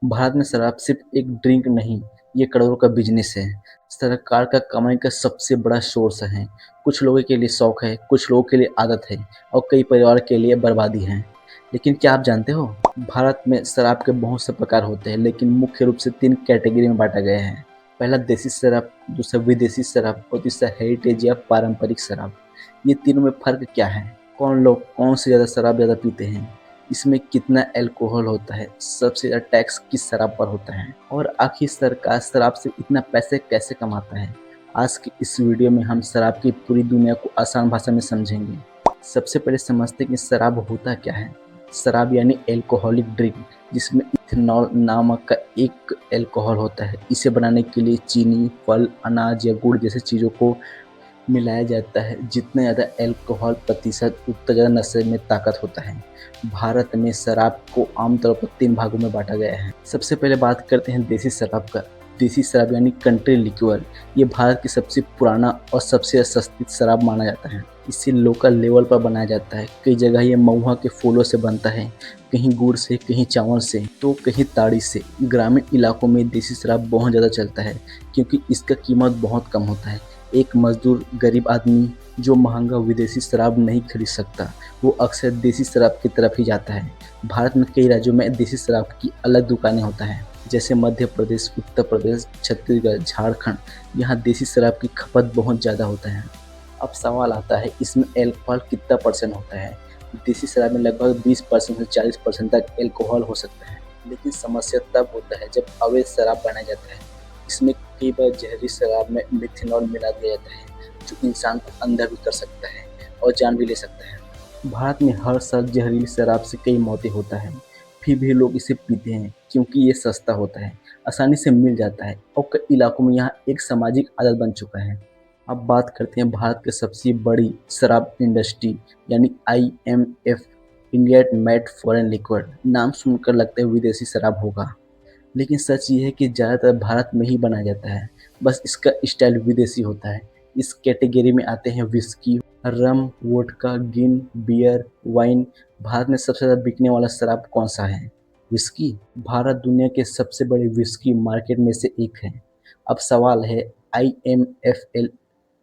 भारत में शराब सिर्फ एक ड्रिंक नहीं, ये करोड़ों का बिजनेस है। सरकार का कमाई का सबसे बड़ा सोर्स है। कुछ लोगों के लिए शौक है, कुछ लोगों के लिए आदत है और कई परिवार के लिए बर्बादी है। लेकिन क्या आप जानते हो, भारत में शराब के बहुत से प्रकार होते हैं, लेकिन मुख्य रूप से 3 कैटेगरी में बाँटा गया है। पहला देसी शराब, दूसरा विदेशी शराब और तीसरा हेरिटेज या पारंपरिक शराब। ये तीनों में फ़र्क क्या है? कौन लोग कौन सी ज़्यादा शराब ज़्यादा पीते हैं? इसमें कितना अल्कोहल होता है? सबसे ज़्यादा टैक्स किस शराब पर होता है? और आखिर सरकार शराब से इतना पैसे कैसे कमाता है? आज की इस वीडियो में हम शराब की पूरी दुनिया को आसान भाषा में समझेंगे। सबसे पहले समझते हैं कि शराब होता क्या है। शराब यानी अल्कोहलिक ड्रिंक, जिसमें इथेनॉल नामक का एक अल्कोहल होता है। इसे बनाने के लिए चीनी, फल, अनाज या गुड़ जैसे चीज़ों को मिलाया जाता है। जितना ज़्यादा अल्कोहल प्रतिशत, उतना ज़्यादा नशे में ताकत होता है। भारत में शराब को आमतौर पर 3 भागों में बाँटा गया है। सबसे पहले बात करते हैं देसी शराब का। देसी शराब यानी कंट्री लिक्योर, ये भारत की सबसे पुराना और सबसे सस्ती शराब माना जाता है। इसे लोकल लेवल पर बनाया जाता है। कई जगह ये महुआ के फूलों से बनता है, कहीं गुड़ से, कहीं चावल से, तो कहीं ताड़ी से। ग्रामीण इलाकों में देसी शराब बहुत ज़्यादा चलता है क्योंकि इसका कीमत बहुत कम होता है। एक मजदूर, गरीब आदमी जो महंगा विदेशी शराब नहीं खरीद सकता, वो अक्सर देसी शराब की तरफ ही जाता है। भारत में कई राज्यों में देसी शराब की अलग दुकानें होता है, जैसे मध्य प्रदेश, उत्तर प्रदेश, छत्तीसगढ़, झारखंड। यहाँ देसी शराब की खपत बहुत ज़्यादा होता है। अब सवाल आता है, इसमें अल्कोहल कितना परसेंट होता है? देसी शराब में लगभग 20% से 40% तक अल्कोहल हो सकता है। लेकिन समस्या तब होता है जब अवैध शराब बनाया जाता है। इसमें कई बार जहरीली शराब में मिथेनॉल मिला दिया जाता है, जो इंसान को अंधा भी कर सकता है और जान भी ले सकता है। भारत में हर साल जहरीली शराब से कई मौतें होता है, फिर भी लोग इसे पीते हैं क्योंकि ये सस्ता होता है, आसानी से मिल जाता है और कई इलाकों में यहाँ एक सामाजिक आदत बन चुका है। अब बात करते हैं भारत की सबसे बड़ी शराब इंडस्ट्री यानी IMF, India made foreign liquid. नाम सुनकर लगता है विदेशी शराब होगा, लेकिन सच ये है कि ज़्यादातर भारत में ही बनाया जाता है, बस इसका स्टाइल विदेशी होता है। इस कैटेगरी में आते हैं विस्की, रम, वोडका, गिन, बियर, वाइन। भारत में सबसे ज़्यादा बिकने वाला शराब कौन सा है? विस्की। भारत दुनिया के सबसे बड़े विस्की मार्केट में से एक है। अब सवाल है, IMFL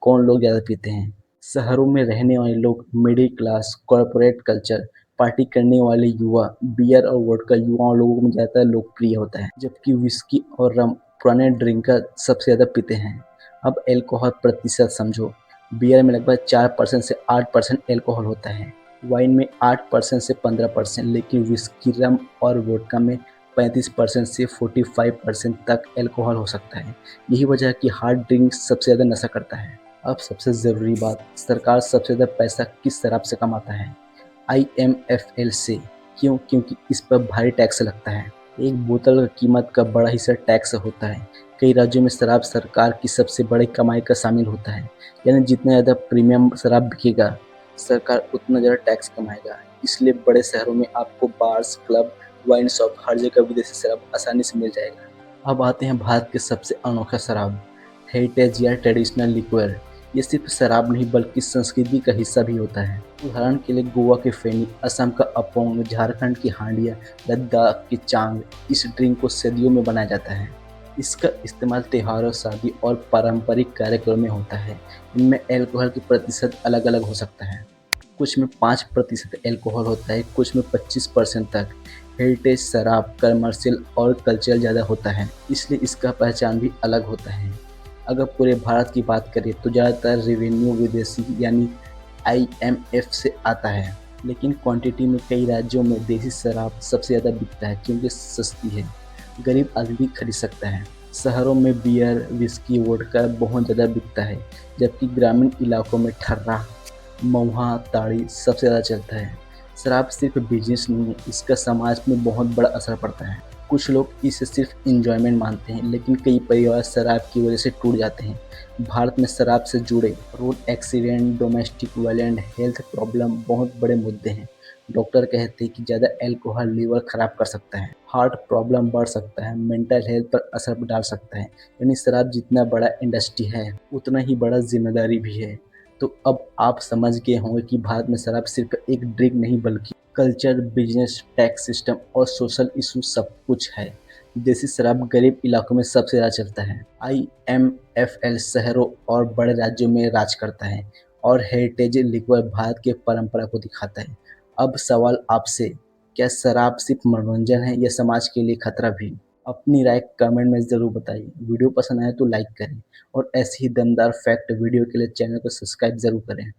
कौन लोग ज़्यादा पीते हैं? शहरों में रहने वाले लोग, middle class, corporate culture, party करने वाले युवा। बियर और वोडका युवा लोगों में ज़्यादा लोकप्रिय होता है, जबकि विस्की और रम पुराने ड्रिंकर सबसे ज़्यादा पीते हैं। अब अल्कोहल प्रतिशत समझो। बियर में लगभग 4% से 8% अल्कोहल होता है, वाइन में 8% से 15%, लेकिन विस्की, रम और वोडका में 35% से 45% तक अल्कोहल हो सकता है। यही वजह है कि हार्ड ड्रिंक सबसे ज़्यादा नशा करता है। अब सबसे ज़रूरी बात, सरकार सबसे ज़्यादा पैसा किस शराब से कमाता है? IMFL से। क्यों? क्योंकि इस पर भारी टैक्स लगता है। एक बोतल की कीमत का बड़ा हिस्सा टैक्स होता है। कई राज्यों में शराब सरकार की सबसे बड़ी कमाई का शामिल होता है, यानी जितना ज़्यादा प्रीमियम शराब बिकेगा, सरकार उतना ज़्यादा टैक्स कमाएगा। इसलिए बड़े शहरों में आपको बार्स, क्लब, वाइन शॉप, हर जगह विदेशी शराब आसानी से मिल जाएगा। अब आते हैं भारत के सबसे अनोखा शराब, हेरिटेज या ट्रेडिशनल लिक्विड। ये सिर्फ शराब नहीं बल्कि संस्कृति का हिस्सा भी होता है। उदाहरण के लिए गोवा के फेनी, असम का अपोंग, झारखंड की हांडिया, लद्दाख की चांग। इस ड्रिंक को सदियों में बनाया जाता है। इसका इस्तेमाल त्योहारों, शादी और पारंपरिक कार्यक्रम में होता है। इनमें अल्कोहल की प्रतिशत अलग अलग हो सकता है। कुछ में 5% अल्कोहल होता है, कुछ में 25% तक। हेरिटेज शराब कमर्शियल और कल्चरल ज़्यादा होता है, इसलिए इसका पहचान भी अलग होता है। अगर पूरे भारत की बात करें तो ज़्यादातर रेवेन्यू विदेशी यानी IMF से आता है, लेकिन क्वांटिटी में कई राज्यों में देसी शराब सबसे ज़्यादा बिकता है क्योंकि सस्ती है, गरीब आदमी भी खरीद सकता है। शहरों में बियर, विस्की, वोडका बहुत ज़्यादा बिकता है, जबकि ग्रामीण इलाकों में ठर्रा, महुआ, ताड़ी सबसे ज़्यादा चलता है। शराब सिर्फ बिजनेस नहीं है, इसका समाज में बहुत बड़ा असर पड़ता है। कुछ लोग इसे सिर्फ इंजॉयमेंट मानते हैं, लेकिन कई परिवार शराब की वजह से टूट जाते हैं। भारत में शराब से जुड़े road accident, domestic violence, health problem बहुत बड़े मुद्दे हैं। डॉक्टर कहते हैं कि ज़्यादा अल्कोहल लीवर खराब कर सकता है, हार्ट प्रॉब्लम बढ़ सकता है, मेंटल हेल्थ पर असर डाल सकता है। यानी शराब जितना बड़ा इंडस्ट्री है, उतना ही बड़ा जिम्मेदारी भी है। तो अब आप समझ गए होंगे कि भारत में शराब सिर्फ एक ड्रिंक नहीं बल्कि कल्चर, बिजनेस, टैक्स सिस्टम और सोशल इशू सब कुछ है। देसी शराब गरीब इलाकों में सबसे ज़्यादा चलता है। IMFL शहरों और बड़े राज्यों में राज करता है और हेरिटेज लिक्वर भारत की परंपरा को दिखाता है। अब सवाल आपसे, क्या शराब सिर्फ मनोरंजन है या समाज के लिए खतरा भी? अपनी राय कमेंट में ज़रूर बताइए। वीडियो पसंद आए तो लाइक करें और ऐसी ही दमदार फैक्ट वीडियो के लिए चैनल को सब्सक्राइब ज़रूर करें।